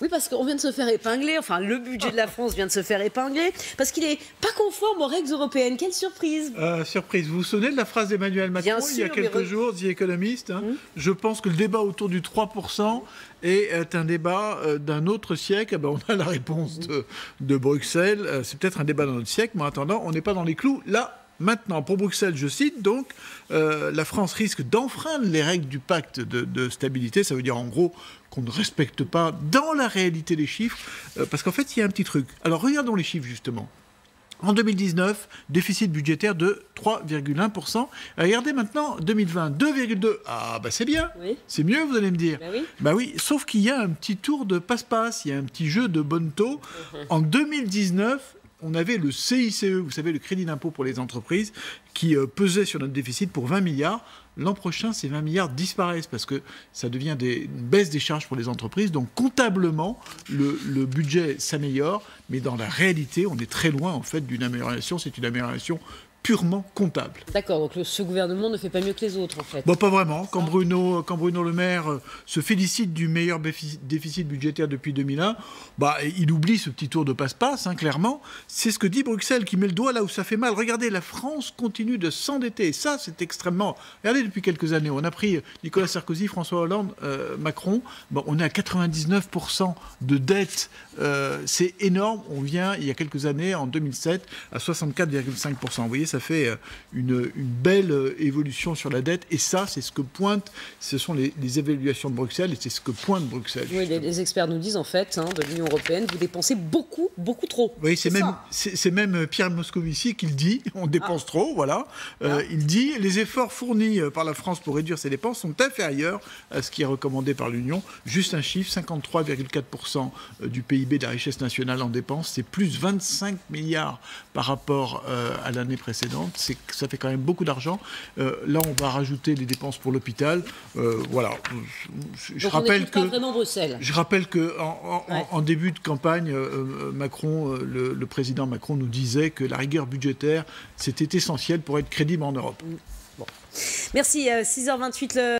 Oui, parce qu'on vient de se faire épingler, enfin le budget de la France vient de se faire épingler, parce qu'il n'est pas conforme aux règles européennes. Quelle surprise! Surprise. Vous vous souvenez de la phrase d'Emmanuel Macron il y a quelques jours, The Economist, hein, Je pense que le débat autour du 3% est un débat d'un autre siècle. On a la réponse de Bruxelles. C'est peut-être un débat d'un autre siècle, mais en attendant, on n'est pas dans les clous. Là, maintenant, pour Bruxelles, je cite, donc, la France risque d'enfreindre les règles du pacte de stabilité. Ça veut dire, en gros, qu'on ne respecte pas dans la réalité les chiffres, parce qu'en fait, il y a un petit truc. Alors, regardons les chiffres, justement. En 2019, déficit budgétaire de 3,1%. Regardez maintenant, 2020, 2,2%. Ah, c'est bien. Oui. C'est mieux, vous allez me dire. Oui. Oui, sauf qu'il y a un petit tour de passe-passe. Il y a un petit jeu de bonneteau. En 2019, on avait le CICE, vous savez, le crédit d'impôt pour les entreprises, qui pesait sur notre déficit pour 20 milliards. L'an prochain, ces 20 milliards disparaissent parce que ça devient une baisse des charges pour les entreprises. Donc, comptablement, le budget s'améliore. Mais dans la réalité, on est très loin, en fait, d'une amélioration. C'est une amélioration purement comptable. D'accord, donc ce gouvernement ne fait pas mieux que les autres, en fait. Pas vraiment. Quand Bruno Le Maire se félicite du meilleur déficit budgétaire depuis 2001, il oublie ce petit tour de passe-passe, clairement. C'est ce que dit Bruxelles, qui met le doigt là où ça fait mal. Regardez, la France continue de s'endetter. Et ça, c'est extrêmement... Regardez, depuis quelques années, on a pris Nicolas Sarkozy, François Hollande, Macron. On est à 99% de dette. C'est énorme. On vient, il y a quelques années, en 2007, à 64,5%. Vous voyez, ça fait une belle évolution sur la dette. Et ça, c'est ce que pointe, ce sont les évaluations de Bruxelles et c'est ce que pointe Bruxelles. Oui, les experts nous disent, en fait, de l'Union européenne, vous dépensez beaucoup, beaucoup trop. Oui, c'est même Pierre Moscovici qui le dit, on dépense trop, voilà. Il dit, les efforts fournis par la France pour réduire ses dépenses sont inférieurs à ce qui est recommandé par l'Union. Juste un chiffre, 53,4% du PIB de la richesse nationale en dépenses, c'est plus 25 milliards par rapport à l'année précédente. Ça fait quand même beaucoup d'argent. Là, on va rajouter les dépenses pour l'hôpital. Voilà. Je rappelle qu'en début de campagne, Macron, le président Macron nous disait que la rigueur budgétaire, c'était essentiel pour être crédible en Europe. Bon. Merci. 6h28.